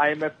IMF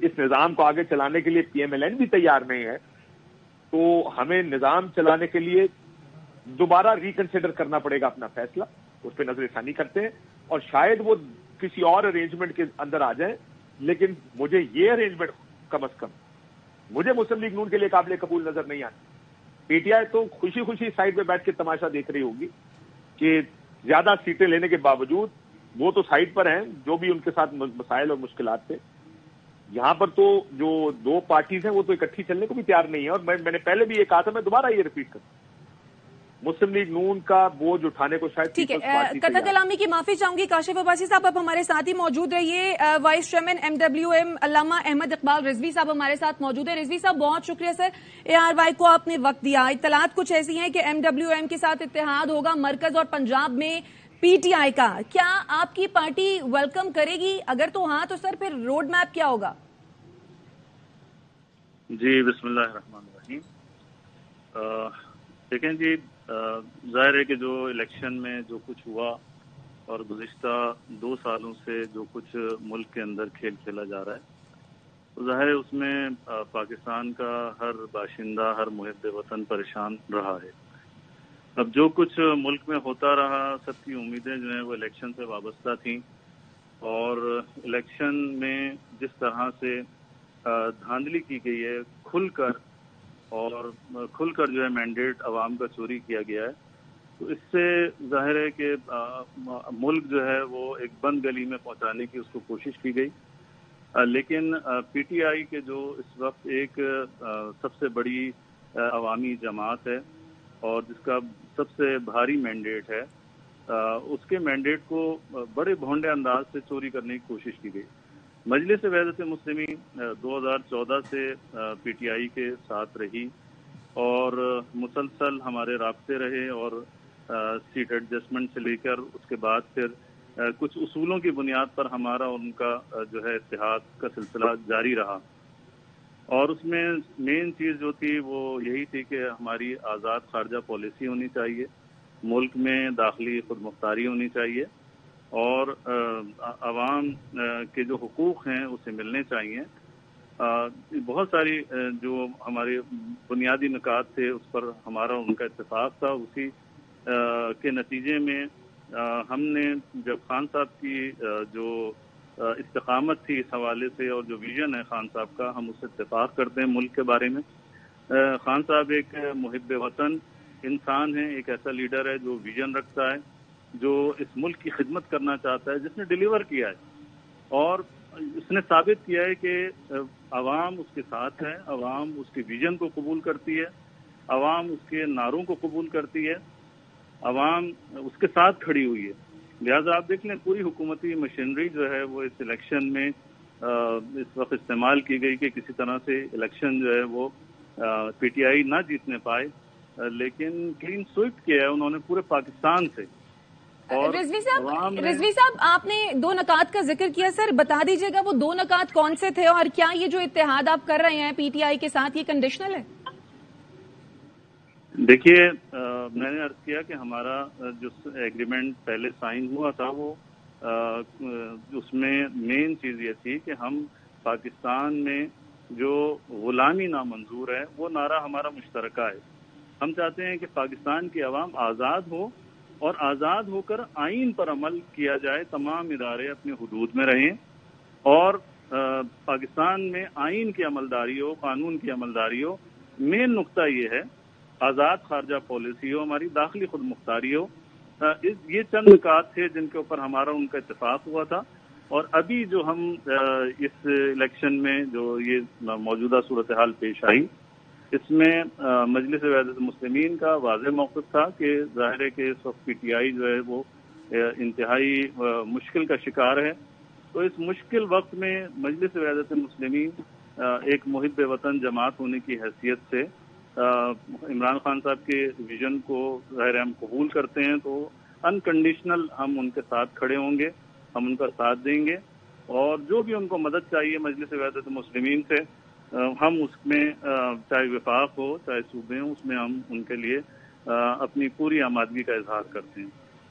اس نظام کو آگے چلانے کے لیے PMLN بھی تیار نہیں ہے، تو ہمیں نظام چلانے کے لیے دوبارہ ریکنسیڈر کرنا پڑے گا اپنا فیصلہ. اس پہ نظر ثانی کرتے ہیں اور شاید وہ کسی اور ارینجمنٹ کے اندر آ جائیں، لیکن مجھے یہ ارینجمنٹ کم از کم مجھے مسلم لیگ نون کے لیے قابل قبول نظر نہیں آتی. PTI تو خوشی خوشی سائڈ میں بیٹھ کے تماشا دیکھ رہی ہوگی کہ زیادہ سیٹیں لینے کے باوجود وہ تو سائڈ پر ہیں، جو بھی ان کے ساتھ مسائل اور مشکلات تھے. یہاں پر تو جو دو پارٹیز ہیں وہ تو اکٹھی چلنے کو بھی تیار نہیں ہے. اور میں نے پہلے بھی یہ کہا تھا، میں دوبارہ یہ ریپیٹ کروں، مسلم لیگ نون کا بوجھ اٹھانے کو شاید ٹھیک ہے. قطع کلامی کی معافی چاہوں گی. کاشف عباسی صاحب اب ہمارے ساتھ ہی موجود رہیے. وائس چیئرمین MWM علامہ احمد اقبال رضوی صاحب ہمارے ساتھ موجود ہیں. رضوی صاحب بہت شکریہ سر، ARY کو آپ نے وقت دیا. اطلاعات کچھ ایسی ہیں کہ MWM کے ساتھ اتحاد ہوگا مرکز اور پنجاب میں PTI کا. کیا آپ کی پارٹی ویلکم کرے گی؟ اگر تو ہاں تو سر پھر روڈ میپ کیا ہوگا؟ جی بسم اللہ الرحمن الرحیم. دیکھیں جی، ظاہر ہے کہ جو الیکشن میں جو کچھ ہوا اور گزشتہ 2 سالوں سے جو کچھ ملک کے اندر کھیل کھیلا جا رہا ہے، تو ظاہر ہے اس میں پاکستان کا ہر باشندہ، ہر محب وطن پریشان رہا ہے. اب جو کچھ ملک میں ہوتا رہا، سب کی امیدیں جو ہیں وہ الیکشن سے وابستہ تھیں، اور الیکشن میں جس طرح سے دھاندلی کی گئی ہے، کھل کر جو ہے مینڈیٹ عوام کا چوری کیا گیا ہے، تو اس سے ظاہر ہے کہ ملک جو ہے وہ ایک بند گلی میں پہنچانے کی اس کو کوشش کی گئی. لیکن PTI کے جو اس وقت ایک سب سے بڑی عوامی جماعت ہے اور جس کا سب سے بھاری مینڈیٹ ہے، اس کے مینڈیٹ کو بڑے بھونڈے انداز سے چوری کرنے کی کوشش کی گئی. مجلس وحدت مسلمین 2014 سے PTI کے ساتھ رہی اور مسلسل ہمارے رابطے رہے، اور سیٹ ایڈجسٹمنٹ سے لے کر اس کے بعد پھر کچھ اصولوں کی بنیاد پر ہمارا اور ان کا جو ہے اتحاد کا سلسلہ جاری رہا. اور اس میں مین چیز جو تھی وہ یہی تھی کہ ہماری آزاد خارجہ پالیسی ہونی چاہیے، ملک میں داخلی خود مختاری ہونی چاہیے، اور عوام کے جو حقوق ہیں اسے ملنے چاہیے. بہت ساری جو ہمارے بنیادی نکات تھے اس پر ہمارا ان کا اتفاق تھا. اسی کے نتیجے میں ہم نے جب خان صاحب کی جو استقامت تھی اس حوالے سے اور جو ویژن ہے خان صاحب کا، ہم اس سے اتفاق کرتے ہیں ملک کے بارے میں. خان صاحب ایک محب وطن انسان ہیں، ایک ایسا لیڈر ہے جو ویژن رکھتا ہے، جو اس ملک کی خدمت کرنا چاہتا ہے، جس نے ڈیلیور کیا ہے، اور اس نے ثابت کیا ہے کہ عوام اس کے ساتھ ہے، عوام اس کے ویژن کو قبول کرتی ہے، عوام اس کے نعروں کو قبول کرتی ہے، عوام اس کے ساتھ کھڑی ہوئی ہے. لہٰذا آپ دیکھ لیں پوری حکومتی مشینری جو ہے وہ اس الیکشن میں اس وقت استعمال کی گئی کہ کسی طرح سے الیکشن جو ہے وہ PTI نہ جیتنے پائے، لیکن کلین سویپ کیا ہے انہوں نے پورے پاکستان سے. رضوی صاحب آپ نے 2 نکات کا ذکر کیا، سر بتا دیجیے گا وہ 2 نکات کون سے تھے، اور کیا یہ جو اتحاد آپ کر رہے ہیں PTI کے ساتھ یہ کنڈیشنل ہے؟ دیکھیے، میں نے عرض کیا کہ ہمارا جو ایگریمنٹ پہلے سائن ہوا تھا وہ اس میں مین چیز یہ تھی کہ ہم پاکستان میں جو غلامی نامنظور ہے وہ نعرہ ہمارا مشترکہ ہے. ہم چاہتے ہیں کہ پاکستان کی عوام آزاد ہو، اور آزاد ہو کر آئین پر عمل کیا جائے، تمام ادارے اپنے حدود میں رہیں، اور پاکستان میں آئین کی عملداری ہو، قانون کی عملداری ہو. مین نقطہ یہ ہے، آزاد خارجہ پالیسی ہو، ہماری داخلی خود مختاری ہو. یہ چند نکات تھے جن کے اوپر ہمارا ان کا اتفاق ہوا تھا. اور ابھی جو ہم اس الیکشن میں جو یہ موجودہ صورتحال پیش آئی، اس میں مجلس وحدت مسلمین کا واضح موقف تھا کہ ظاہر ہے کہ اس وقت PTI جو ہے وہ انتہائی مشکل کا شکار ہے. تو اس مشکل وقت میں مجلس وحدت مسلمین ایک محب وطن جماعت ہونے کی حیثیت سے عمران خان صاحب کے ویژن کو ظاہر ہم قبول کرتے ہیں، تو انکنڈیشنل ہم ان کے ساتھ کھڑے ہوں گے، ہم ان کا ساتھ دیں گے، اور جو بھی ان کو مدد چاہیے مجلس وحدت مسلمین سے ہم اس میں چاہے وفاق ہو چاہے صوبے ہوں، اس میں ہم ان کے لیے اپنی پوری آمادگی کا اظہار کرتے ہیں.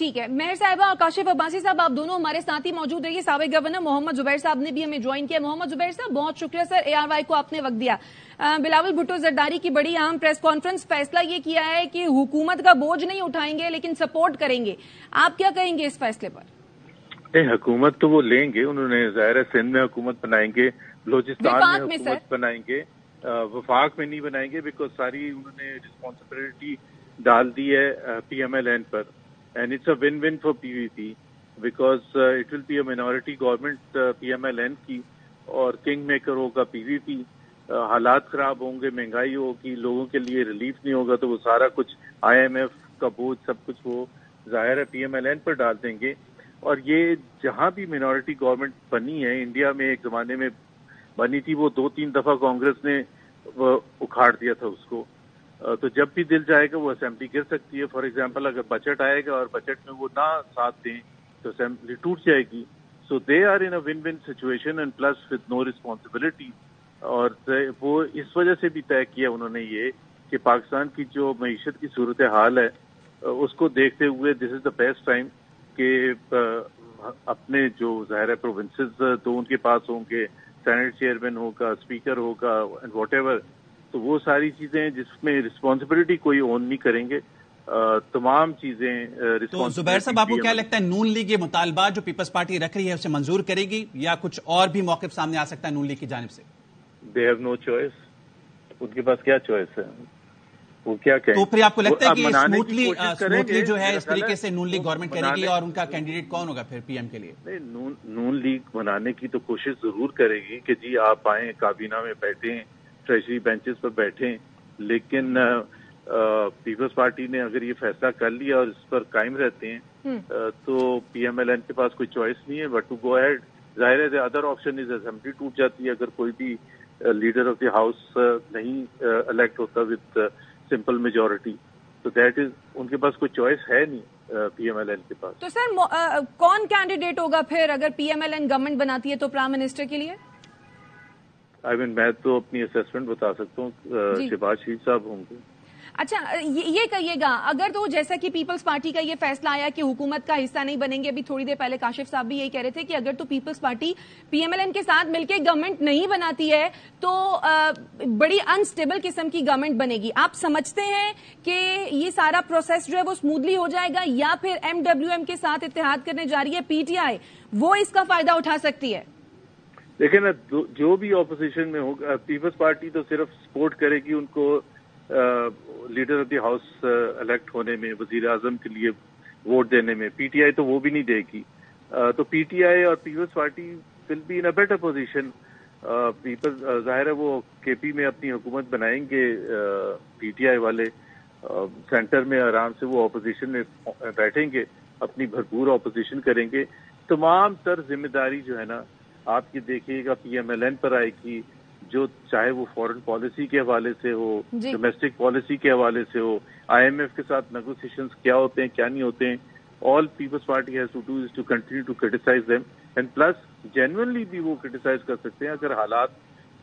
ٹھیک ہے. مہر صاحبہ اور کاشف عباسی صاحب آپ دونوں ہمارے ساتھ ہی موجود رہیے. سابق گورنر محمد زبیر صاحب نے بھی ہمیں جوائن کیا. محمد زبیر صاحب بہت شکریہ سر ARY کو آپ نے وقت دیا. بلاول بھٹو زرداری کی بڑی اہم پریس کانفرنس, فیصلہ یہ کیا ہے کہ حکومت کا بوجھ نہیں اٹھائیں گے لیکن سپورٹ کریں گے. آپ کیا کہیں گے اس فیصلے پر؟ حکومت تو وہ لیں گے, انہوں نے ظاہر ہے سندھ میں حکومت بنائیں گے, بلوچستان میں حکومت بنائیں گے, وفاق میں نہیں بنائیں گے بیکاز ساری انہوں نے رسپانسبلٹی ڈال دی ہے PMLN پر. And it's a one one for PVP because it will be a minority government PMLN کی, اور کنگ میکر ہوگا PVP. حالات خراب ہوں گے, مہنگائی ہوگی, لوگوں کے لیے ریلیف نہیں ہوگا, تو وہ سارا کچھ IMF کا بوجھ سب کچھ وہ ظاہر ہے PMLN پر ڈال دیں گے. اور یہ جہاں بھی مائنورٹی گورنمنٹ بنی ہے, انڈیا میں ایک زمانے میں بنی تھی, وہ 2-3 دفعہ کانگریس نے اکھاڑ دیا تھا اس کو. تو جب بھی دل جائے گا وہ اسمبلی گر سکتی ہے. فار ایگزامپل اگر بجٹ آئے گا اور بجٹ میں وہ نہ ساتھ دیں تو اسمبلی ٹوٹ جائے گی. So they are in a one win situation and plus with no responsibility. اور وہ اس وجہ سے بھی طے کیا انہوں نے یہ کہ پاکستان کی جو معیشت کی صورتحال ہے اس کو دیکھتے ہوئے دس از دا بیسٹ ٹائم کہ اپنے جو ظاہر ہے پروونسز تو ان کے پاس ہوں گے, سینٹ چیئرمین ہوگا, اسپیکر ہوگا, اینڈ واٹ ایور, تو وہ ساری چیزیں جس میں رسپانسبلٹی کوئی اون نہیں کریں گے, تمام چیزیں. تو زبیر صاحب آپ کو کیا لگتا ہے نون لیگ یہ مطالبات جو پیپلز پارٹی رکھ رہی ہے اسے منظور کرے گی یا کچھ اور بھی موقف سامنے آ سکتا ہے نون لیگ کی جانب سے؟ دے ہیو نو چوائس, ان کے پاس کیا چوائس ہے, وہ کیا کہیں. تو پھر آپ کو لگتا ہے کہ اسموتھلی جو ہے اس طریقے سے نون لیگ گورنمنٹ کرے گی, اور ان کا کینڈیڈیٹ کون ہوگا پھر PM کے لیے؟ نہیں, نون لیگ بنانے کی تو کوشش ضرور کرے گی کہ جی آپ آئیں, کابینہ میں بیٹھیں, ٹریجری بینچز پر بیٹھیں, لیکن پیپلز پارٹی نے اگر یہ فیصلہ کر لیا اور اس پر قائم رہتے ہیں تو PMLN کے پاس کوئی چوائس نہیں ہے بٹ ٹو گو ہیڈ. ظاہر ہے ادر آپشن از اسمبلی ٹوٹ جاتی ہے اگر کوئی بھی لیڈر آف دی ہاؤس نہیں الیکٹ ہوتا وتھ سمپل میجورٹی, تو دیٹ از ان کے پاس کوئی چوائس ہے نہیں PMLN کے پاس. تو سر کون کینڈیڈیٹ ہوگا پھر اگر PMLN گورنمنٹ بناتی ہے تو پرائم منسٹر کے لیے؟ میں تو اپنی اسیسمنٹ بتا سکتا ہوں, شہباز شریف صاحب ہوں گے. اچھا یہ کہیے گا اگر تو جیسا کہ پیپلز پارٹی کا یہ فیصلہ آیا کہ حکومت کا حصہ نہیں بنیں گے, ابھی تھوڑی دیر پہلے کاشف صاحب بھی یہی کہہ رہے تھے کہ اگر تو پیپلز پارٹی PMLN کے ساتھ مل کے گورنمنٹ نہیں بناتی ہے تو بڑی انسٹیبل قسم کی گورنمنٹ بنے گی. آپ سمجھتے ہیں کہ یہ سارا پروسیس جو ہے وہ اسموتھلی ہو جائے گا یا پھر MWM کے ساتھ اتحاد کرنے جا رہی ہے PTI, وہ اس کا فائدہ اٹھا سکتی ہے؟ دیکھیں نا, جو بھی اپوزیشن میں ہوگا پیپلز پارٹی تو صرف سپورٹ کرے گی ان کو leader of the house elect ہونے میں, وزیر اعظم کے لیے ووٹ دینے میں. PTI تو وہ بھی نہیں دے گی. تو PTI اور Peoples Party will be in a better position. Peoples ظاہر ہے وہ KP میں اپنی حکومت بنائیں گے, PTI والے سینٹر میں آرام سے وہ اپوزیشن میں بیٹھیں گے, اپنی بھرپور اپوزیشن کریں گے. تمام تر ذمہ داری جو ہے نا آپ یہ دیکھیے گا PMLN پر آئے گی, جو چاہے وہ فورن پالیسی کے حوالے سے ہو, ڈومیسٹک پالیسی کے حوالے سے ہو, IMF کے ساتھ نیگوسیشنز کیا ہوتے ہیں کیا نہیں ہوتے ہیں. All Peoples Party has to do is to continue to criticise them, and plus genuinely بھی وہ کرٹیسائز کر سکتے ہیں اگر حالات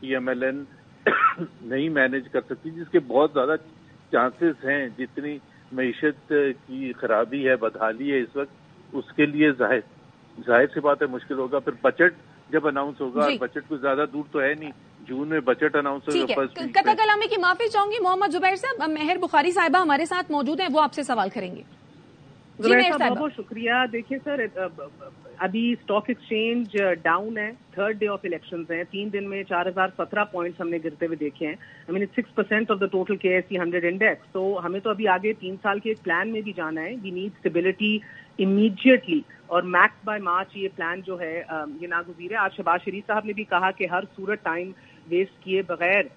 PMLN نہیں مینج کر سکتی, جس کے بہت زیادہ چانسز ہیں. جتنی معیشت کی خرابی ہے, بدحالی ہے اس وقت, اس کے لیے ظاہر سی بات ہے مشکل ہوگا. پھر بجٹ جب اناؤنس ہوگا, بجٹ کو زیادہ دور تو ہے نہیں, جون میں بجٹ اناؤنس ہوگا. قطع کلامی کی معافی چاہوں گی محمد زبیر صاحب. مہر بخاری صاحبہ ہمارے ساتھ موجود ہیں, وہ آپ سے سوال کریں گے. زبیر صاحب بہت بہت شکریہ. دیکھیے سر, ابھی اسٹاک ایکسچینج ڈاؤن ہے, 3rd ڈے آف الیکشنز ہیں, 3 دن میں 4017 پوائنٹس ہم نے گرتے ہوئے دیکھے ہیں. 6% of the total KSE 100 index. تو ہمیں تو ابھی آگے 3 سال کے ایک پلان میں بھی جانا ہے. وی نیڈ اسٹیبلٹی امیڈیٹلی, اور میکس بائی مارچ یہ پلان جو ہے یہ ناگزیر ہے. آج شہباز شریف صاحب نے بھی کہا کہ ہر صورت ٹائم ویسٹ کیے بغیر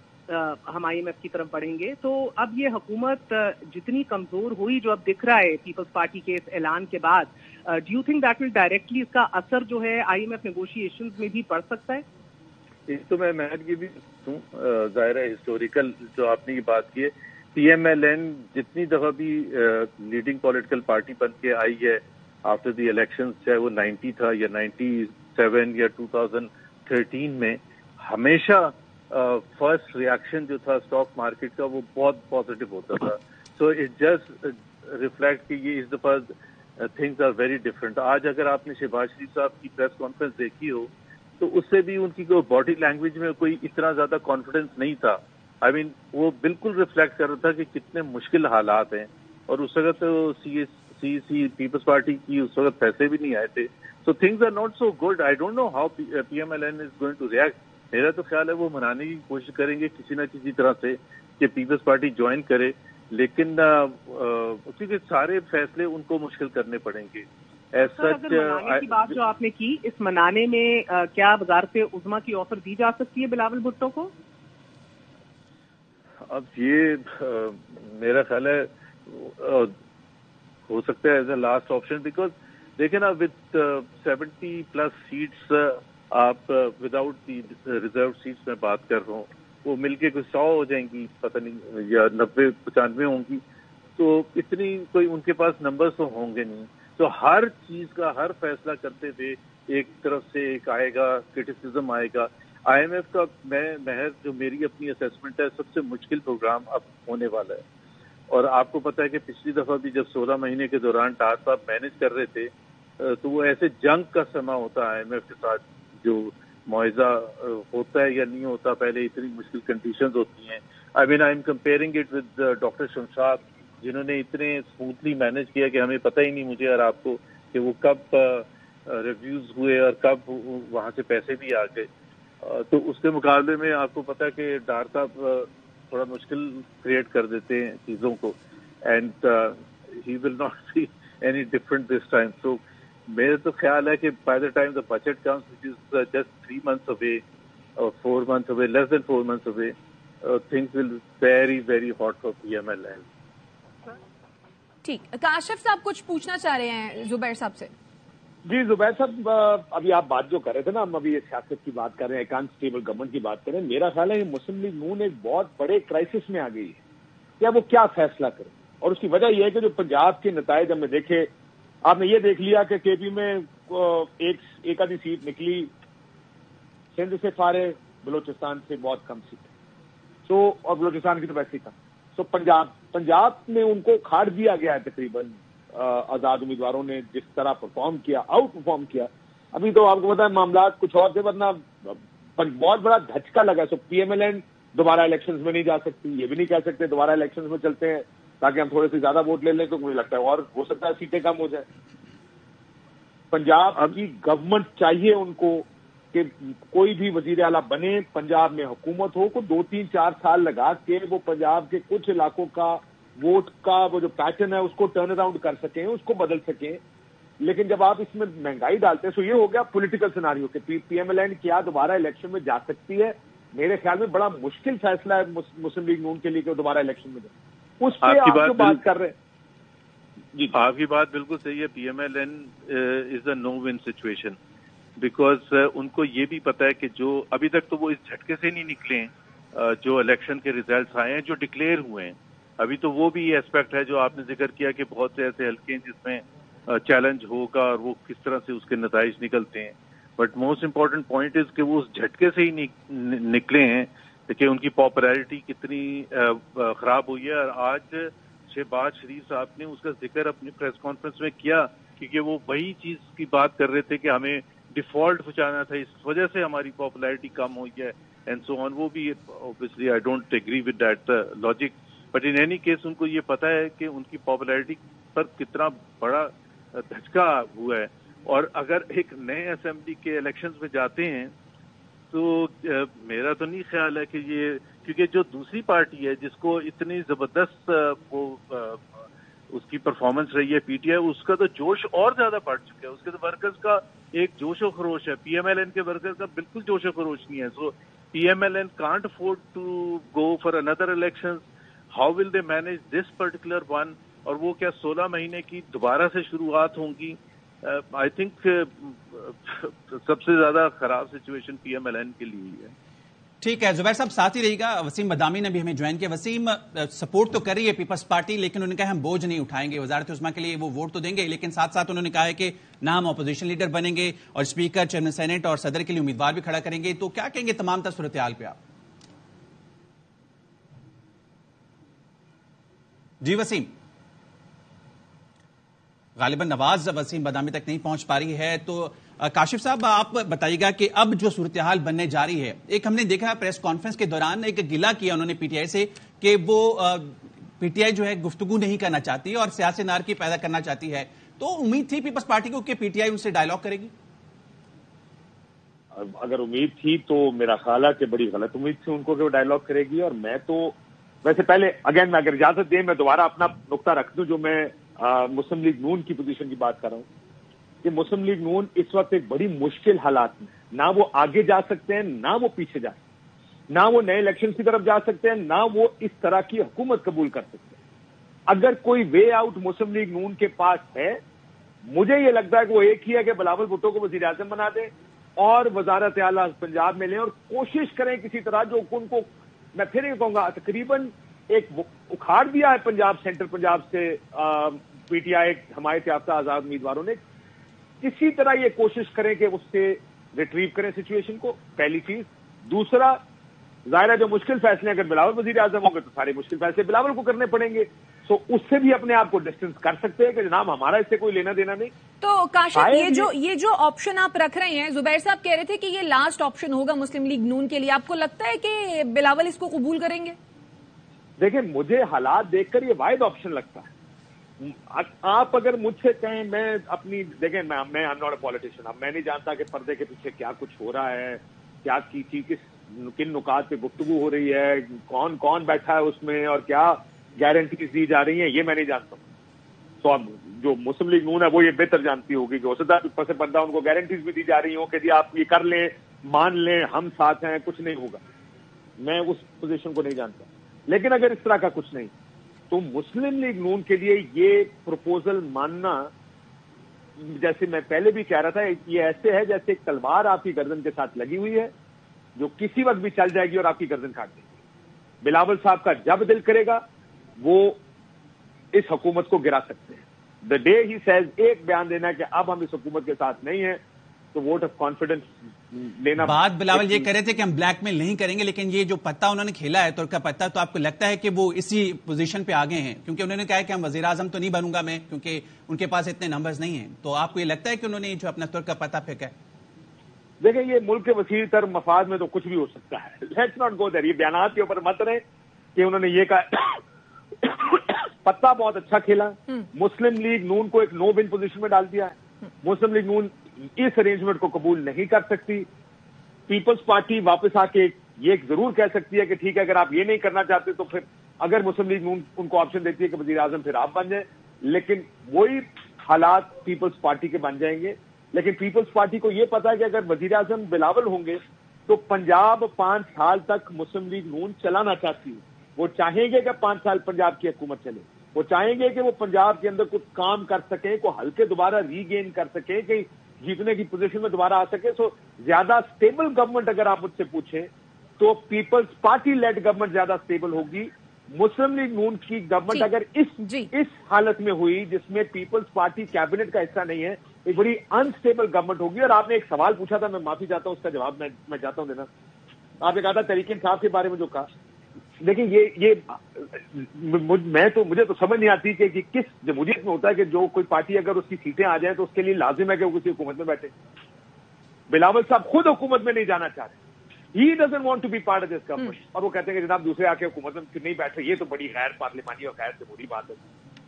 ہم IMF کی طرف بڑھیں گے. تو اب یہ حکومت جتنی کمزور ہوئی جو اب دکھ رہا ہے پیپلز پارٹی کے اس اعلان کے بعد, do you think that will directly اس کا اثر جو ہے IMF نیگوشیشنز میں بھی پڑ سکتا ہے؟ ایک تو میں یہ بھی ہوں, ظاہر ہے ہسٹوریکل جو آپ نے یہ بات کی ہے, PMLN جتنی دفعہ بھی لیڈنگ پولیٹیکل پارٹی بن کے آئی ہے آفٹر دی الیکشن, چاہے وہ 90 تھا یا 97 یا 2013 میں, ہمیشہ فرسٹ ریاکشن جو تھا اسٹاک مارکیٹ کا وہ بہت پازیٹیو ہوتا تھا. سو اٹ جسٹ ریفلیکٹ کہ یہ اس دفعہ تھنگز آر ویری ڈفرنٹ. آج اگر آپ نے شہباز شریف صاحب کی پریس کانفرنس دیکھی ہو تو اس سے بھی ان کی کوئی باڈی لینگویج میں کوئی اتنا زیادہ کانفیڈنس نہیں تھا. آئی مین وہ بالکل ریفلیکٹ کر رہا تھا کہ کتنے مشکل حالات ہیں, اور اس وقت سی پیپلز پارٹی کی اس وقت فیصلے بھی نہیں آئے تھے. So things are not so good. I don't know how P M L N is going to react. میرا تو خیال ہے وہ منانے کی کوشش کریں گے کسی نہ کسی طرح سے کہ پیپلز پارٹی جوائن کرے, لیکن کیونکہ سارے فیصلے ان کو مشکل کرنے پڑیں گے. منانے کی بات جو آپ نے کی, اس منانے میں کیا وزارت عظمیٰ کی آفر دی جا سکتی ہے بلاول بھٹو کو؟ اب یہ میرا خیال ہے ہو سکتا ہے as a last option, because دیکھیں نا وتھ 70+ سیٹس آپ وداؤٹ دی ریزرو سیٹس میں بات کر رہا ہوں, وہ مل کے کوئی 100 ہو جائیں گی, پتہ نہیں, یا 90-95 ہوں گی, تو اتنی کوئی ان کے پاس نمبرز تو ہوں گے نہیں. تو ہر چیز کا ہر فیصلہ کرتے ہوئے ایک طرف سے ایک آئے گا, کرٹیسزم آئے گا. آئی ایم ایف کا محض جو میری اپنی اسیسمنٹ ہے سب سے مشکل پروگرام اب ہونے والا ہے. اور آپ کو پتا ہے کہ پچھلی دفعہ بھی جب 16 مہینے کے دوران ڈار صاحب مینج کر رہے تھے تو وہ ایسے جنگ کا سما ہوتا ہے آئی ایم ایف کے ساتھ, جو معاہدہ ہوتا ہے یا نہیں ہوتا, پہلے اتنی مشکل کنڈیشنز ہوتی ہیں. I mean I am comparing it with doctor Shamshad, جنہوں نے اتنے اسموتھلی مینج کیا کہ ہمیں پتہ ہی نہیں, مجھے اور آپ کو, کہ وہ کب ریویوز ہوئے اور کب وہاں سے پیسے بھی آ گئے. تو اس کے مقابلے میں آپ کو پتا ہے کہ ڈار صاحب تھوڑا مشکل کریٹ کر دیتے ہیں چیزوں کو, and he will not see any different this time. So میرا تو خیال ہے کہ by the time the budget comes which is just 3 months away or 4 months away, less than 4 months away, things will be very very hot for PMLN. ٹھیک, کاشف صاحب کچھ پوچھنا چاہ رہے ہیں زبیر صاحب سے. جی زبیر صاحب, ابھی آپ بات جو کر رہے تھے نا, ہم ابھی سیاست کی بات کر رہے ہیں, ایک انسٹیبل گورنمنٹ کی بات کر رہے ہیں. میرا خیال ہے کہ مسلم لیگ نون ایک بہت بڑے کرائسس میں آ گئی ہے. کیا وہ کیا فیصلہ کرے, اور اس کی وجہ یہ ہے کہ جو پنجاب کے نتائج ہم نے دیکھے, آپ نے یہ دیکھ لیا کہ کے پی میں ایک آدھی سیٹ نکلی, سندھ سے فارغ, بلوچستان سے بہت کم سیٹ, تو اور بلوچستان کی تو ویسے ہی کم. تو پنجاب میں ان کو کھاڑ دیا گیا ہے تقریباً آزاد امیدواروں نے جس طرح پرفارم کیا, آؤٹ پرفارم کیا. ابھی تو آپ کو پتا ہے معاملات کچھ اور تھے, ورنہ بہت بڑا دھچکا لگا. سو پی ایم ایل این دوبارہ الیکشنز میں نہیں جا سکتی, یہ بھی نہیں کہہ سکتے دوبارہ الیکشنز میں چلتے ہیں تاکہ ہم تھوڑے سے زیادہ ووٹ لے لیں, تو مجھے لگتا ہے اور ہو سکتا ہے سیٹیں کم ہو جائیں. پنجاب کی گورنمنٹ چاہیے ان کو کہ کوئی بھی وزیر اعلیٰ بنے, پنجاب میں حکومت ہو, کو 2-3-4 سال لگا کے وہ پنجاب کے کچھ علاقوں کا ووٹ کا وہ جو پیٹرن ہے اس کو ٹرن اراؤنڈ کر سکیں, اس کو بدل سکیں. لیکن جب آپ اس میں مہنگائی ڈالتے ہیں تو یہ ہو گیا پولیٹیکل سیناریو کہ پی ایم ایل این کیا دوبارہ الیکشن میں جا سکتی ہے. میرے خیال میں بڑا مشکل فیصلہ ہے مسلم لیگ نون کے لیے کہ دوبارہ الیکشن میں جائے. اس پہ آپ جو بات کر رہے ہیں, جی آپ کی بات بالکل صحیح ہے. P M L N is a no win situation, because ان کو یہ بھی پتا ہے کہ جو ابھی تک تو وہ اس جھٹکے سے نہیں نکلے ہیں, جو الیکشن کے ریزلٹس آئے ہیں, جو ڈکلیئر ہوئے ہیں. ابھی تو وہ بھی ایسپیکٹ ہے جو آپ نے ذکر کیا کہ بہت سے ایسے حلقے ہیں جس میں چیلنج ہوگا اور وہ کس طرح سے اس کے نتائج نکلتے ہیں. But most important point is کہ وہ اس جھٹکے سے ہی نکلے ہیں کہ ان کی پاپولیرٹی کتنی خراب ہوئی ہے. اور آج شہباز شریف صاحب نے اس کا ذکر اپنی پریس کانفرنس میں کیا, کیونکہ وہ وہی چیز کی بات کر رہے تھے کہ ہمیں ڈیفالٹ بچانا تھا, اس وجہ سے ہماری پاپولیرٹی کم ہوئی ہے اینڈ سو آن. وہ بھی obviously I don't agree with that logic, but in any case ان کو یہ پتا ہے کہ ان کی پاپولیرٹی پر کتنا بڑا دھچکا ہوا ہے. اور اگر ایک نئے اسمبلی کے الیکشنز میں جاتے ہیں تو میرا تو نہیں خیال ہے کہ یہ, کیونکہ جو دوسری پارٹی ہے جس کو اتنی زبردست وہ اس کی پرفارمنس رہی ہے پی ٹی آئی, اس کا تو جوش اور زیادہ بڑھ چکا ہے. اس کے تو ورکرز کا ایک جوش و خروش ہے, پی ایم ایل این کے ورکرز کا بالکل جوش و خروش نہیں ہے. So P M L N can't afford to go for اندر election. How will they manage this particular one, اور وہ کیا 16 مہینے کی دوبارہ سے شروعات ہوں گی. آئی تھنک سب سے زیادہ خراب situation P M L N کے لیے ہی ہے. ٹھیک ہے زبیر صاحب, ساتھ ہی رہی گا. وسیم بدامی نے بھی ہمیں جوائن کیا. وسیم, سپورٹ تو کر رہی ہے پیپلز پارٹی, لیکن انہوں نے کہا ہم بوجھ نہیں اٹھائیں گے, وزارت عظمیٰ کے لیے وہ ووٹ تو دیں گے, لیکن ساتھ ساتھ انہوں نے کہا ہے کہ نہ ہم اپوزیشن لیڈر بنیں گے اور اسپیکر, چیئرمین سینیٹ اور صدر کے لیے امیدوار بھی کھڑا کریں گے. تو کیا کہیں گے تمام تر صورتحال پہ آپ؟ جی وسیم. غالباً نواز وسیم بدامی تک نہیں پہنچ پا رہی ہے. تو کاشف صاحب آپ بتائیے گا کہ اب جو صورتحال بننے جا رہی ہے, ایک ہم نے دیکھا پریس کانفرنس کے دوران ایک گلہ کیا انہوں نے پی ٹی آئی سے کہ وہ پی ٹی آئی جو ہے گفتگو نہیں کرنا چاہتی اور سیاسی نارکی پیدا کرنا چاہتی ہے. تو امید تھی پیپلز پارٹی کو کہ پی ٹی آئی ان سے ڈائیلاگ کرے گی؟ اگر امید تھی تو میرا خیال ہے کہ بڑی غلط امید تھی ان کو کہ وہ ڈائیلاگ کرے گی. اور میں تو ویسے پہلے میں اگر اجازت دیں میں دوبارہ اپنا نقطہ رکھ دوں جو میں مسلم لیگ نون کی پوزیشن کی بات کر رہا ہوں کہ مسلم لیگ نون اس وقت ایک بڑی مشکل حالات میں, نہ وہ آگے جا سکتے ہیں نہ وہ پیچھے جا سکتے ہیں, نہ وہ نئے الیکشن کی طرف جا سکتے ہیں نہ وہ اس طرح کی حکومت قبول کر سکتے ہیں. اگر کوئی وے آؤٹ مسلم لیگ نون کے پاس ہے, مجھے یہ لگتا ہے کہ وہ ایک ہی ہے کہ بلاول بھٹو کو وزیر اعظم بنا دیں اور وزارت اعلیٰ پنجاب میں لیں اور کوشش کریں کسی طرح جو ان کو, میں پھر یہ کہوں گا, تقریباً ایک اکھاڑ دیا ہے پنجاب, سینٹرل پنجاب سے پی ٹی آئی حمایت یافتہ آزاد امیدواروں نے, کسی طرح یہ کوشش کریں کہ اس سے ریٹریو کریں سچویشن کو, پہلی چیز. دوسرا, ظاہر ہے جو مشکل فیصلے اگر بلاول وزیر اعظم ہوں گے تو سارے مشکل فیصلے بلاول کو کرنے پڑیں گے, تو اس سے بھی اپنے آپ کو ڈسٹینس کر سکتے ہیں کہ جناب ہمارا اس سے کوئی لینا دینا نہیں. تو کاشف یہ جو آپشن آپ رکھ رہے ہیں, زبیر صاحب کہہ رہے تھے کہ یہ لاسٹ آپشن ہوگا مسلم لیگ نون کے لیے, آپ کو لگتا ہے کہ بلاول اس کو قبول کریں گے؟ دیکھیں مجھے حالات دیکھ کر یہ واحد آپشن لگتا ہے. آپ اگر مجھ سے کہیں, میں اپنی دیکھیں میں ایم ناٹ اے پالیٹیشین, اب میں نہیں جانتا کہ پردے کے پیچھے کیا کچھ ہو رہا ہے, کیا کن نکات پہ گفتگو ہو رہی ہے, کون کون بیٹھا ہے اس میں اور کیا گارنٹیز دی جا رہی ہیں, یہ میں نہیں جانتا ہوں. تو اب جو مسلم لیگ نون ہے وہ یہ بہتر جانتی ہوگی کہ ہو سکتا ہے پس پردہ ان کو گارنٹیز بھی دی جا رہی ہوں کہ جی آپ یہ کر لیں, مان لیں, ہم ساتھ ہیں, کچھ نہیں ہوگا. میں اس پوزیشن کو نہیں جانتا, لیکن اگر اس طرح کا کچھ نہیں تو مسلم لیگ نون کے لیے یہ پروپوزل ماننا, جیسے میں پہلے بھی کہہ رہا تھا, یہ ایسے ہے جیسے ایک تلوار آپ کی گردن کے ساتھ لگی ہوئی ہے جو کسی وقت بھی چل جائے گی اور آپ کی گردن کاٹ دے گی. بلاول صاحب کا جب دل کرے گا وہ اس حکومت کو گرا سکتے ہیں. دا ڈے ہی سیز ایک بیان دینا ہے کہ اب ہم اس حکومت کے ساتھ نہیں ہیں تو ووٹ آف کانفیڈنس لینا. بات بلاول یہ کہہ رہے تھے کہ ہم بلیک میل نہیں کریں گے, لیکن یہ جو پتا انہوں نے کھیلا ہے ترک کا پتا, تو آپ کو لگتا ہے کہ وہ اسی پوزیشن پہ آگے ہیں؟ کیونکہ انہوں نے کہا ہے کہ ہم وزیر اعظم تو نہیں بنوں گا میں, کیونکہ ان کے پاس اتنے نمبرز نہیں ہیں. تو آپ کو یہ لگتا ہے کہ انہوں نے جو اپنا ترک کا پتا پھینکا ہے؟ دیکھیں یہ ملک کے وسیع تر مفاد میں تو کچھ بھی ہو سکتا ہے. لیٹس ناٹ گو دیر. یہ بیانات کے اوپر مت رہے کہ انہوں نے یہ کہا. پتا بہت اچھا کھیلا, مسلم لیگ نون کو ایک نو ون پوزیشن میں ڈال دیا ہے. مسلم لیگ نون اس ارینجمنٹ کو قبول نہیں کر سکتی. پیپلز پارٹی واپس آ کے یہ ضرور کہہ سکتی ہے کہ ٹھیک ہے اگر آپ یہ نہیں کرنا چاہتے تو پھر اگر مسلم لیگ نون ان کو آپشن دیتی ہے کہ وزیر اعظم پھر آپ بن جائیں, لیکن وہی حالات پیپلز پارٹی کے بن جائیں گے. لیکن پیپلز پارٹی کو یہ پتا ہے کہ اگر وزیر اعظم بلاول ہوں گے تو پنجاب 5 سال تک مسلم لیگ نون چلانا چاہتی ہے. وہ چاہیں گے کہ 5 سال پنجاب کی حکومت چلے, وہ چاہیں گے کہ وہ پنجاب کے اندر کچھ کام کر سکیں, کو ہلکے دوبارہ ری گین کر سکیں, کہ جیتنے کی پوزیشن میں دوبارہ آ سکے. سو زیادہ سٹیبل گورنمنٹ اگر آپ مجھ سے پوچھیں تو پیپلز پارٹی لیڈ گورنمنٹ زیادہ سٹیبل ہوگی. مسلم لیگ نون کی گورنمنٹ اگر اس حالت میں ہوئی جس میں پیپلز پارٹی کیبنٹ کا حصہ نہیں ہے, ایک بڑی انسٹیبل گورنمنٹ ہوگی. اور آپ نے ایک سوال پوچھا تھا, میں معافی چاہتا ہوں, اس کا جواب میں چاہتا ہوں دینا. آپ نے کہا تھا تحریک انصاف کے بارے میں جو کہا, دیکھیں مجھے تو سمجھ نہیں آتی کہ کس جمہوریت میں ہوتا ہے کہ جو کوئی پارٹی اگر اس کی سیٹیں آ جائیں تو اس کے لیے لازم ہے کہ وہ کسی حکومت میں بیٹھے. بلاول صاحب خود حکومت میں نہیں جانا چاہ رہے. He doesn't want to be part of this government, اور وہ کہتے ہیں کہ جناب دوسرے آ کے حکومت میں نہیں بیٹھ رہے. یہ تو بڑی غیر پارلیمانی اور غیر جمہوری بات ہے,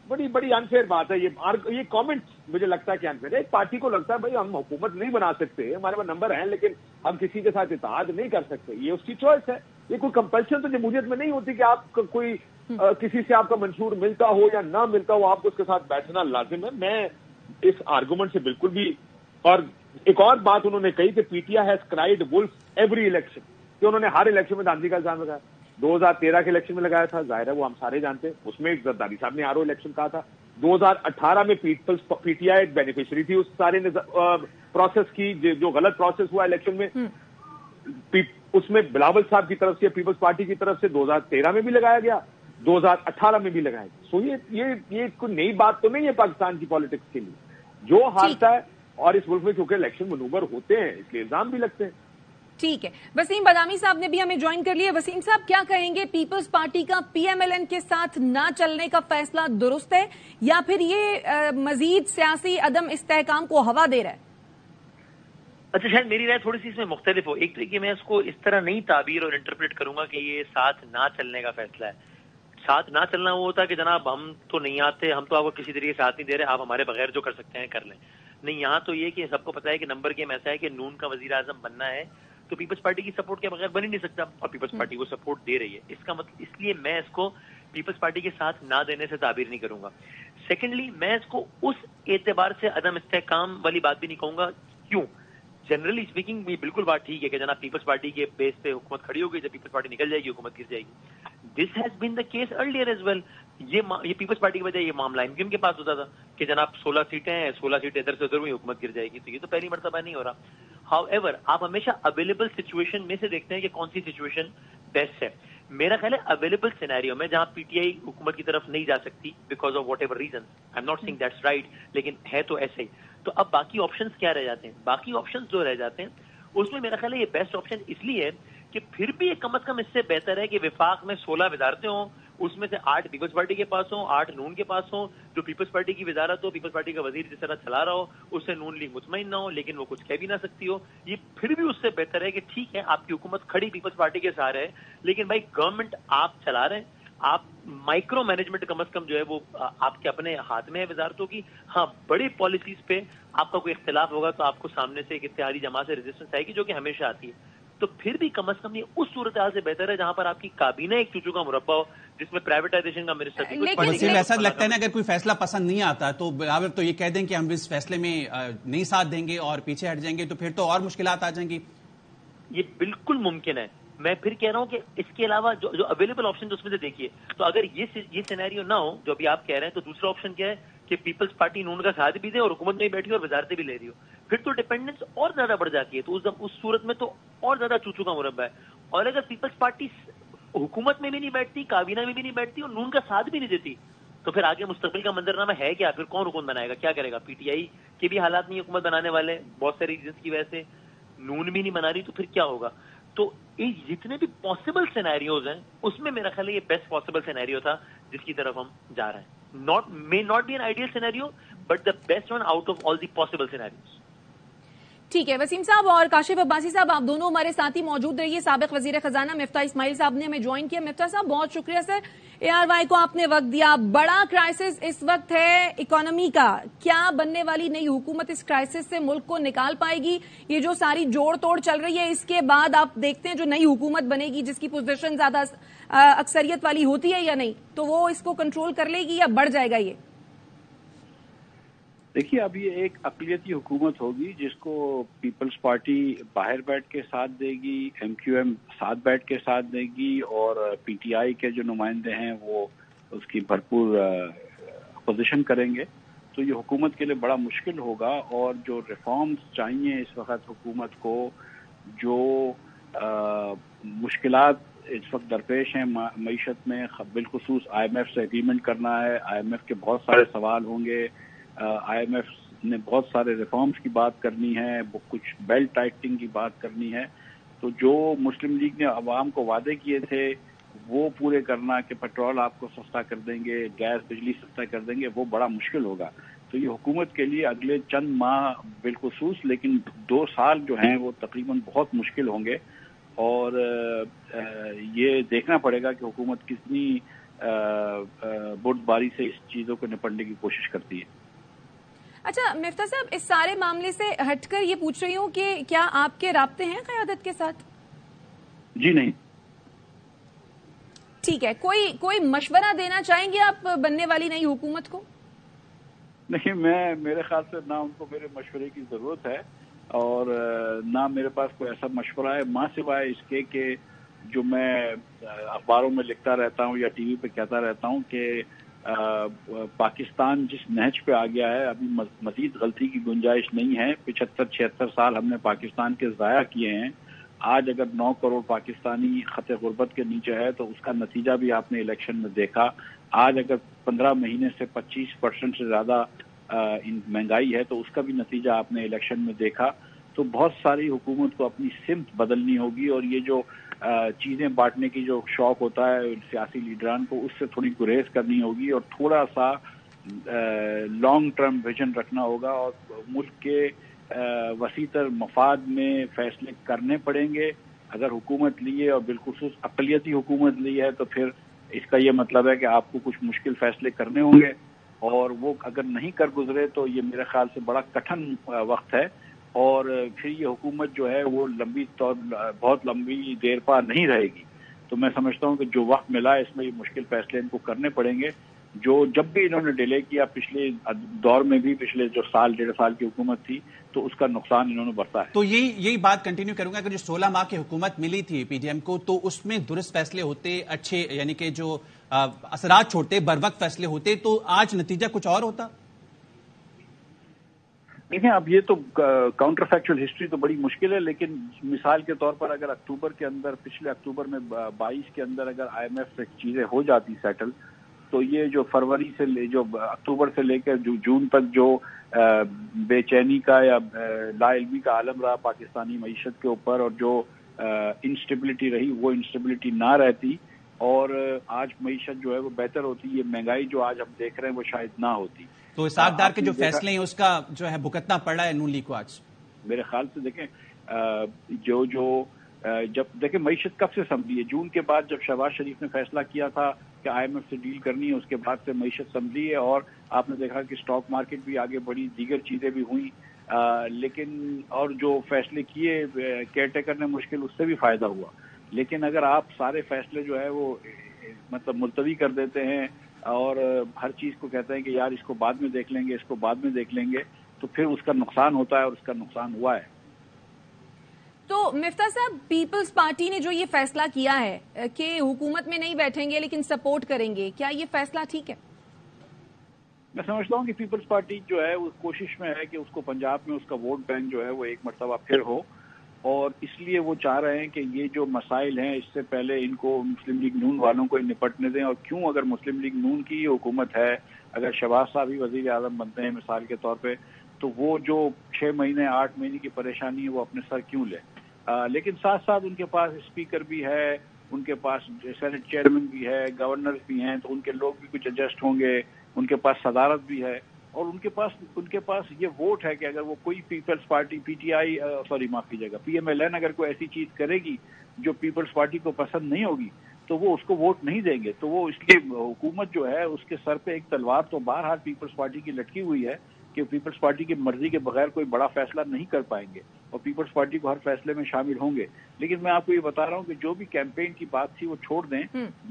بڑی انفیئر بات ہے. یہ کامنٹ مجھے لگتا ہے کہ انفیئر ہے. ایک پارٹی کو لگتا ہے بھائی ہم حکومت نہیں بنا سکتے, ہمارے پاس نمبر ہیں, لیکن ہم کسی کے ساتھ اتحاد نہیں کر سکتے. یہ اس کی چوائس ہے. یہ کوئی کمپلشن تو جمہوریت میں نہیں ہوتی کہ آپ کوئی کسی سے آپ کا منشور ملتا ہو یا نہ ملتا ہو, آپ کو اس کے ساتھ بیٹھنا لازم ہے. میں اس آرگومنٹ سے بالکل بھی. اور ایک اور بات انہوں نے کہی کہ P T I has cried wolf every election, کہ انہوں نے ہر الیکشن میں دھاندلی کا الزام لگایا. 2013 کے الیکشن میں لگایا تھا, ظاہر ہے وہ ہم سارے جانتے ہیں, اس میں زرداری صاحب نے الیکشن کہا تھا. 2018 میں پی ٹی آئی بینیفیشری تھی اس سارے پروسیس کی, جو غلط پروسیس ہوا الیکشن میں, اس میں بلاول صاحب کی طرف سے, پیپلز پارٹی کی طرف سے 2013 میں بھی لگایا گیا, 2018 میں بھی لگایا گیا. سو یہ کوئی نئی بات تو نہیں ہے پاکستان کی پالیٹکس کے لیے. جو حالت ہے, اور اس ملک میں چونکہ الیکشن منوور ہوتے ہیں اس لیے الزام بھی لگتے ہیں. ٹھیک ہے، وسیم بادامی صاحب نے بھی ہمیں جوائن کر لیا. وسیم صاحب کیا کہیں گے، پیپلز پارٹی کا پی ایم ایل این کے ساتھ نہ چلنے کا فیصلہ درست ہے یا پھر یہ مزید سیاسی عدم استحکام کو ہوا دے رہا ہے؟ اچھا، شاید میری رائے تھوڑی سی اس میں مختلف ہو. ایک تو کہ میں اس کو اس طرح نہیں تعبیر اور انٹرپریٹ کروں گا کہ یہ ساتھ نہ چلنے کا فیصلہ ہے. ساتھ نہ چلنا وہ ہوتا ہے کہ جناب ہم تو نہیں آتے، ہم تو آپ کو کسی طریقے ساتھ نہیں دے رہے، آپ ہمارے بغیر جو کر سکتے ہیں کر لیں. نہیں، یہاں تو یہ کہ سب کو پتا ہے کہ نمبر گیم ایسا ہے کہ نون کا وزیر اعظم بننا ہے تو پیپلز پارٹی کی سپورٹ کے بغیر بن ہی نہیں سکتا، اور پیپلز پارٹی کو سپورٹ دے رہی ہے. اس کا مطلب اس لیے میں اس کو پیپلز پارٹی کے ساتھ نہ دینے سے تعبیر نہیں کروں گا. سیکنڈلی، میں اس کو اس اعتبار سے عدم استحکام والی بات بھی نہیں کہوں گا. کیوں؟ جنرلی اسپیکنگ بالکل بات ٹھیک ہے کہ جناب پیپلز پارٹی کے بیس پہ حکومت کھڑی ہوگی، جب پیپلز پارٹی نکل جائے گی حکومت گر جائے گی. This has been the case earlier as well. یہ پیپلز پارٹی کی وجہ یہ معاملہ ایم کیو ایم کے پاس ہوتا تھا کہ جناب 16 سیٹیں ہیں، 16 سیٹیں ادھر سے ادھر ہوئی، حکومت گر جائے گی. تو یہ تو پہلی مرتبہ نہیں ہو رہا. ہاؤ ایور، آپ ہمیشہ اویلیبل سچویشن میں سے دیکھتے ہیں کہ کون سی سچویشن بیسٹ ہے. میرا خیال ہے اویلیبل سینیریو میں جہاں پی ٹی آئی حکومت کی طرف نہیں جا سکتی because of whatever reason, I am not seeing that's right, لیکن ہے تو ایسے ہی. تو اب باقی آپشنز کیا رہ جاتے ہیں؟ باقی آپشنز جو رہ جاتے ہیں اس میں میرا خیال ہے یہ بیسٹ آپشن اس لیے ہے کہ پھر بھی کم از کم اس سے بہتر ہے کہ وفاق میں 16 وزارتیں ہوں، اس میں سے 8 پیپلز پارٹی کے پاس ہوں، 8 نون کے پاس ہوں. جو پیپلز پارٹی کی وزارت ہو، پیپلز پارٹی کا وزیر جس طرح چلا رہا ہو، اس سے نون لیگ مطمئن نہ ہو لیکن وہ کچھ کہہ بھی نہ سکتی ہو. یہ پھر بھی اس سے بہتر ہے کہ ٹھیک ہے آپ کی حکومت کھڑی پیپلز پارٹی کے سہارے ہے، لیکن بھائی گورنمنٹ آپ چلا رہے ہیں، آپ مائکرو مینجمنٹ کم از کم جو ہے وہ آپ کے اپنے ہاتھ میں ہے وزارتوں کی. ہاں، بڑی پالیسیز پہ آپ کا کوئی اختلاف ہوگا تو آپ کو سامنے سے ایک اتحادی جماعت سے ریزسٹنس آئے گی جو کہ ہمیشہ آتی ہے. تو پھر بھی کم از کم یہ اس صورتحال سے بہتر ہے جہاں پر آپ کی کابینہ ایک چوچو کا مربع ہو جس میں پرائیویٹائزیشن کا منسٹر بھی کچھ. وسیم، ایسا لگتا ہے نا اگر کوئی فیصلہ پسند نہیں آتا تو برابر تو یہ کہہ دیں کہ ہم اس فیصلے میں نہیں ساتھ دیں گے اور پیچھے ہٹ جائیں گے، تو پھر تو اور مشکلات آ جائیں گی. یہ بالکل ممکن ہے. میں پھر کہہ رہا ہوں کہ اس کے علاوہ جو اویلیبل آپشن اس میں سے دیکھیے. تو اگر یہ سینیریو نہ ہو جو ابھی آپ کہہ رہے ہیں تو دوسرا آپشن کیا ہے کہ پیپلز پارٹی نون کا ساتھ بھی دے اور حکومت میں بیٹھی اور وزارتیں بھی لے رہی ہو. پھر تو ڈیپینڈنس اور زیادہ بڑھ جاتی ہے. تو اس صورت میں تو اور زیادہ چوچو کا مربع ہے. اور اگر پیپلز پارٹی حکومت میں بھی نہیں بیٹھتی، کابینہ میں بھی نہیں بیٹھتی اور نون کا ساتھ بھی نہیں دیتی تو پھر آگے مستقبل کا منظرنامہ ہے کیا؟ پھر کون حکومت بنائے گا؟ کیا کرے گا؟ پی ٹی آئی کے بھی حالات نہیں حکومت بنانے والے بہت ساری ریزنس کی وجہ سے، نون بھی نہیں بنا رہی، تو پھر کیا ہوگا؟ تو یہ جتنے بھی پاسبل سینیریوز ہیں اس میں میرا خیال ہے یہ بیسٹ پاسبل سینیریو تھا جس کی طرف ہم جا رہے ہیں. may not be an ideal scenario but the best one out of all the possible scenarios. ٹھیک ہے وسیم صاحب اور کاشف عباسی صاحب، آپ دونوں ہمارے ساتھ ہی موجود رہیے. سابق وزیر خزانہ مفتاح اسماعیل صاحب نے ہمیں جوائن کیا. مفتاح صاحب بہت شکریہ سر، اے آر وائی کو آپ نے وقت دیا. بڑا کرائسس اس وقت ہے اکانومی کا، کیا بننے والی نئی حکومت اس کرائسس سے ملک کو نکال پائے گی؟ یہ جو ساری جوڑ توڑ چل رہی ہے اس کے بعد آپ دیکھتے ہیں جو نئی حکومت بنے گی جس کی پوزیشن زیادہ اکثریت والی ہوتی ہے یا نہیں، تو وہ اس کو کنٹرول کر لے گی یا بڑھ جائے گا؟ یہ دیکھیے، اب یہ ایک اقلیتی حکومت ہوگی جس کو پیپلز پارٹی باہر بیٹھ کے ساتھ دے گی، ایم کیو ایم ساتھ بیٹھ کے ساتھ دے گی، اور پی ٹی آئی کے جو نمائندے ہیں وہ اس کی بھرپور اپوزیشن کریں گے. تو یہ حکومت کے لیے بڑا مشکل ہوگا. اور جو ریفارمز چاہیے اس وقت حکومت کو، جو مشکلات اس وقت درپیش ہیں معیشت میں، بالخصوص آئی ایم ایف سے ایگریمنٹ کرنا ہے. آئی ایم ایف کے بہت سارے سوال ہوں گے. آئی ایم ایف نے بہت سارے ریفارمز کی بات کرنی ہے، کچھ بیلٹ ٹائٹنگ کی بات کرنی ہے. تو جو مسلم لیگ نے عوام کو وعدے کیے تھے وہ پورے کرنا، کہ پیٹرول آپ کو سستا کر دیں گے، گیس بجلی سستا کر دیں گے، وہ بڑا مشکل ہوگا. تو یہ حکومت کے لیے اگلے چند ماہ بالخصوص، لیکن 2 سال جو ہیں وہ تقریباً بہت مشکل ہوں گے. اور یہ دیکھنا پڑے گا کہ حکومت کتنی بردباری سے اس چیزوں کو نپٹنے کی کوشش کرتی ہے. اچھا مفتاح صاحب، اس سارے معاملے سے ہٹ کر یہ پوچھ رہی ہوں کہ کیا آپ کے رابطے ہیں قیادت کے ساتھ؟ جی نہیں. ٹھیک ہے، کوئی مشورہ دینا چاہیں گے آپ بننے والی نئی حکومت کو؟ نہیں، میرے خیال سے نہ ان کو میرے مشورے کی ضرورت ہے اور نہ میرے پاس کوئی ایسا مشورہ ہے، ماں سوائے اس کے کہ جو میں اخباروں میں لکھتا رہتا ہوں یا ٹی وی پہ کہتا رہتا ہوں کہ پاکستان جس نہج پہ آ گیا ہے ابھی مزید غلطی کی گنجائش نہیں ہے. 75-76 سال ہم نے پاکستان کے ضائع کیے ہیں. آج اگر 9 کروڑ پاکستانی خط غربت کے نیچے ہے تو اس کا نتیجہ بھی آپ نے الیکشن میں دیکھا. آج اگر 15 مہینے سے 25% سے زیادہ مہنگائی ہے تو اس کا بھی نتیجہ آپ نے الیکشن میں دیکھا. تو بہت ساری حکومت کو اپنی سمت بدلنی ہوگی، اور یہ جو چیزیں بانٹنے کی جو شوق ہوتا ہے سیاسی لیڈران کو، اس سے تھوڑی گریز کرنی ہوگی اور تھوڑا سا لانگ ٹرم ویژن رکھنا ہوگا، اور ملک کے وسیع تر مفاد میں فیصلے کرنے پڑیں گے۔ اگر حکومت لی ہے اور بالخصوص اقلیتی حکومت لی ہے تو پھر اس کا یہ مطلب ہے کہ آپ کو کچھ مشکل فیصلے کرنے ہوں گے، اور وہ اگر نہیں کر گزرے تو یہ میرے خیال سے بڑا کٹھن وقت ہے، اور پھر یہ حکومت جو ہے وہ بہت لمبی دیر پا نہیں رہے گی۔ تو میں سمجھتا ہوں کہ جو وقت ملا ہے اس میں یہ مشکل فیصلے ان کو کرنے پڑیں گے، جو جب بھی انہوں نے ڈیلے کیا پچھلے دور میں بھی، پچھلے جو سال 1.5 سال کی حکومت تھی تو اس کا نقصان انہوں نے برتا ہے۔ تو یہی بات کنٹینیو کروں گا کہ جو 16 ماہ کی حکومت ملی تھی پی ڈی ایم کو، تو اس میں درست فیصلے ہوتے، اچھے یعنی کہ جو اثرات چھوڑتے، بر وقت فیصلے ہوتے، تو آج نتیجہ کچھ اور ہوتا؟ دیکھیں اب یہ تو کاؤنٹر فیکچوئل ہسٹری تو بڑی مشکل ہے، لیکن مثال کے طور پر اگر اکتوبر کے اندر، پچھلے اکتوبر میں 22 کے اندر اگر آئی ایم ایف سے چیزیں ہو جاتی سیٹل، تو یہ جو فروری سے جو اکتوبر سے لے کر جون تک جو بے چینی کا یا لا علمی کا عالم رہا پاکستانی معیشت کے اوپر، اور جو انسٹیبلٹی رہی، وہ انسٹیبلٹی نہ رہتی اور آج معیشت جو ہے وہ بہتر ہوتی، یہ مہنگائی جو آج ہم دیکھ رہے ہیں وہ شاید نہ ہوتی۔ تو اسحاق ڈار کے جو فیصلے ہیں اس کا جو ہے بھگتنا پڑ رہا ہے نون لیگ کو آج؟ میرے خیال سے دیکھیں جب دیکھیں معیشت کب سے سنبھلی ہے، جون کے بعد جب شہباز شریف نے فیصلہ کیا تھا کہ آئی ایم ایف سے ڈیل کرنی ہے، اس کے بعد سے معیشت سنبھلی ہے، اور آپ نے دیکھا کہ اسٹاک مارکیٹ بھی آگے بڑھی، دیگر چیزیں بھی ہوئیں، لیکن اور جو فیصلے کیے کیئر ٹیکر نے مشکل، اس سے بھی فائدہ ہوا۔ لیکن اگر آپ سارے فیصلے جو ہے وہ مطلب ملتوی کر دیتے ہیں اور ہر چیز کو کہتے ہیں کہ یار اس کو بعد میں دیکھ لیں گے، اس کو بعد میں دیکھ لیں گے، تو پھر اس کا نقصان ہوتا ہے، اور اس کا نقصان ہوا ہے۔ تو مفتاح صاحب، پیپلز پارٹی نے جو یہ فیصلہ کیا ہے کہ حکومت میں نہیں بیٹھیں گے لیکن سپورٹ کریں گے، کیا یہ فیصلہ ٹھیک ہے؟ میں سمجھتا ہوں کہ پیپلز پارٹی جو ہے وہ کوشش میں ہے کہ اس کو پنجاب میں اس کا ووٹ بینک جو ہے وہ ایک مرتبہ پھر ہو، اور اس لیے وہ چاہ رہے ہیں کہ یہ جو مسائل ہیں اس سے پہلے ان کو مسلم لیگ نون والوں کو نپٹنے دیں، اور کیوں اگر مسلم لیگ نون کی حکومت ہے، اگر شہباز صاحب ہی وزیر اعظم بنتے ہیں مثال کے طور پہ، تو وہ جو 6 مہینے 8 مہینے کی پریشانی ہے وہ اپنے سر کیوں لے؟ لیکن ساتھ ساتھ ان کے پاس اسپیکر بھی ہے، ان کے پاس سینٹ چیئرمین بھی ہے، گورنر بھی ہیں، تو ان کے لوگ بھی کچھ ایڈجسٹ ہوں گے، ان کے پاس صدارت بھی ہے، اور ان کے پاس یہ ووٹ ہے کہ اگر وہ کوئی پیپلز پارٹی معاف کیجیے گا پی ایم ایل این اگر کوئی ایسی چیز کرے گی جو پیپلز پارٹی کو پسند نہیں ہوگی تو وہ اس کو ووٹ نہیں دیں گے۔ تو وہ اس لیے حکومت جو ہے اس کے سر پہ ایک تلوار تو بہرحال پیپلز پارٹی کی لٹکی ہوئی ہے کہ پیپلز پارٹی کی مرضی کے بغیر کوئی بڑا فیصلہ نہیں کر پائیں گے، اور پیپلز پارٹی کو ہر فیصلے میں شامل ہوں گے۔ لیکن میں آپ کو یہ بتا رہا ہوں کہ جو بھی کیمپین کی بات تھی وہ چھوڑ دیں۔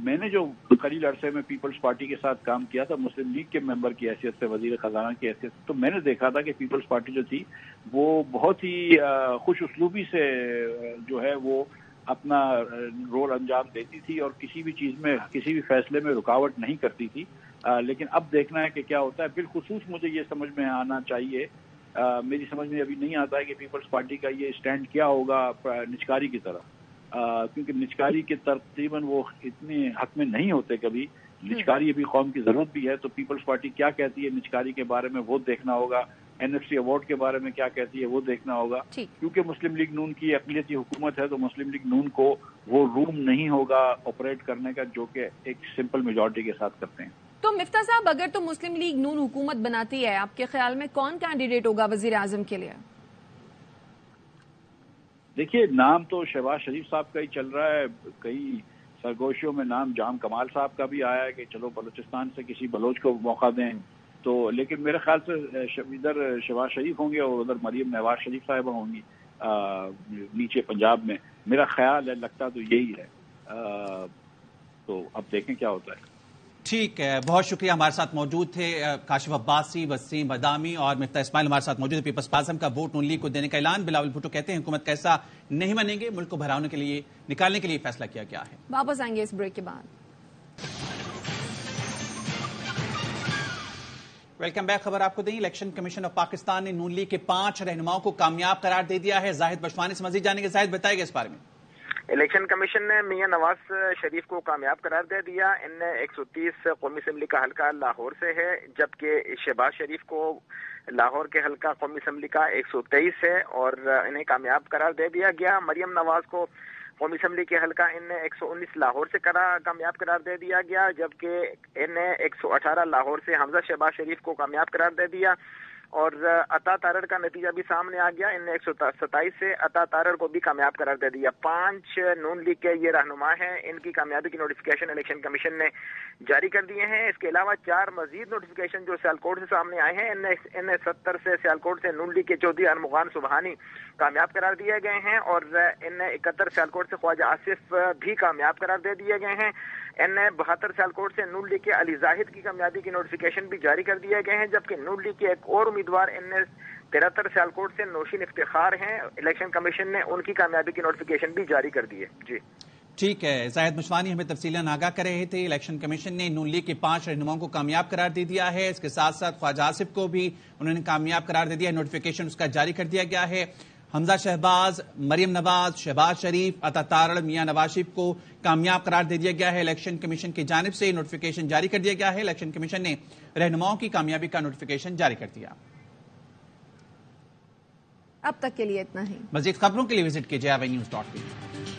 میں نے جو قلیل عرصے میں پیپلز پارٹی کے ساتھ کام کیا تھا مسلم لیگ کے ممبر کی حیثیت سے، وزیر خزانہ کی حیثیت سے، تو میں نے دیکھا تھا کہ پیپلز پارٹی جو تھی وہ بہت ہی خوش اسلوبی سے جو ہے وہ اپنا رول انجام دیتی تھی، اور کسی بھی چیز میں، کسی بھی فیصلے میں رکاوٹ نہیں کرتی تھی۔ لیکن اب دیکھنا ہے کہ کیا ہوتا ہے۔ بالخصوص مجھے یہ سمجھ میں آنا چاہیے، میری سمجھ میں ابھی نہیں آتا ہے کہ پیپلز پارٹی کا یہ اسٹینڈ کیا ہوگا نچکاری کی طرف، کیونکہ نچکاری کے تقریباً وہ اتنے حق میں نہیں ہوتے کبھی۔ نچکاری ابھی قوم کی ضرورت بھی ہے، تو پیپلز پارٹی کیا کہتی ہے نچکاری کے بارے میں وہ دیکھنا ہوگا، این ایف سی ایوارڈ کے بارے میں کیا کہتی ہے وہ دیکھنا ہوگا، کیونکہ مسلم لیگ نون کی اقلیتی حکومت ہے تو مسلم لیگ نون کو وہ روم نہیں ہوگا آپریٹ کرنے کا جو کہ ایک سمپل میجورٹی کے ساتھ کرتے ہیں۔ تو مفتاح صاحب، اگر تو مسلم لیگ نون حکومت بناتی ہے، آپ کے خیال میں کون کینڈیڈیٹ ہوگا وزیر اعظم کے لیے؟ دیکھیے نام تو شہباز شریف صاحب کا ہی چل رہا ہے، کئی سرگوشیوں میں نام جام کمال صاحب کا بھی آیا ہے کہ چلو بلوچستان سے کسی بلوچ کو موقع دیں، تو لیکن میرے خیال سے ادھر شہباز شریف ہوں گے اور ادھر مریم نواز شریف صاحبہ ہوں گی نیچے پنجاب میں، میرا خیال ہے، لگتا تو یہی ہے، تو اب دیکھیں کیا ہوتا ہے۔ ٹھیک ہے، بہت شکریہ، ہمارے ساتھ موجود تھے کاشف عباسی، وسیم بادامی اور مفتاح اسماعیل ہمارے ساتھ موجود ہے۔ پیپلز پارٹی کا ووٹ نون لیگ کو دینے کا اعلان، بلاول بھٹو کہتے ہیں حکومت کا حصہ نہیں بنیں گے، ملک کو بھرانے کے لیے نکالنے کے لیے فیصلہ کیا گیا ہے۔ واپس آئیں گے اس بریک کے بعد۔ ویلکم بیک، خبر آپ کو دیں، الیکشن کمیشن آف پاکستان نے نون لیگ کے 5 رہنماؤں کو کامیاب قرار دے دیا ہے۔ زاہد بشوانی سے مزید جانیں گے۔ زاہد، بتائے گا اس بارے میں۔ الیکشن کمیشن نے میاں نواز شریف کو کامیاب قرار دے دیا۔ ان 130 قومی اسمبلی کا حلقہ لاہور سے ہے، جبکہ شہباز شریف کو لاہور کے حلقہ قومی اسمبلی کا 123 ہے اور انہیں کامیاب قرار دے دیا گیا. مریم نواز کو قومی اسمبلی کے حلقہ ان 119 لاہور سے کامیاب قرار دے دیا گیا، جبکہ ان 118 لاہور سے حمزہ شہباز شریف کو کامیاب قرار دے دیا. اور عطا تارڑ کا نتیجہ بھی سامنے آ گیا، ان 127 سے عطا تارڑ کو بھی کامیاب قرار دے دیا. 5 نون لیگ کے یہ رہنما ہیں، ان کی کامیابی کی نوٹیفیکیشن الیکشن کمیشن نے جاری کر دیے ہیں. اس کے علاوہ 4 مزید نوٹیفیکیشن جو سیالکوٹ سے سامنے آئے ہیں، ان 70 سے سیالکوٹ سے نون لیگ کے چودھری ارمغان سبحانی کامیاب قرار دیے گئے ہیں اور ان 71 سیالکوٹ سے خواجہ آصف بھی کامیاب قرار دے دیے گئے ہیں. ان 72 سیالکوٹ سے نون لیگ کے علی زاہد کی کامیابی کی نوٹیفیکیشن بھی جاری کر دیے گئے ہیں، جبکہ نون لیگ کے ایک اور امیدوار ان 73 سیالکوٹ سے نوشین افتخار ہیں. الیکشن کمیشن نے ان کی کامیابی کی نوٹیفیکیشن بھی جاری کر دی ہے. جی ٹھیک ہے، زاہد مشوانی ہمیں تفصیلاً آگاہ کر رہے تھے. الیکشن کمیشن نے نون لیگ کے 5 رہنماؤں کو کامیاب قرار دے دیا ہے. اس کے ساتھ ساتھ خواجہ آصف کو بھی انہوں نے کامیاب قرار دے دیا ہے، نوٹیفیکیشن اس کا جاری کر دیا گیا ہے. حمزہ شہباز، مریم نواز، شہباز شریف، عطا تارڑ، میاں نواز شریف کو کامیاب قرار دے دیا گیا ہے. الیکشن کمیشن کی جانب سے نوٹیفیکیشن جاری کر دیا گیا ہے. الیکشن کمیشن نے رہنماؤں کی کامیابی کا نوٹیفیکیشن جاری کر دیا. اب تک کے لیے اتنا ہی. مزید خبروں کے لیے وزٹ کیجیے avnews.com.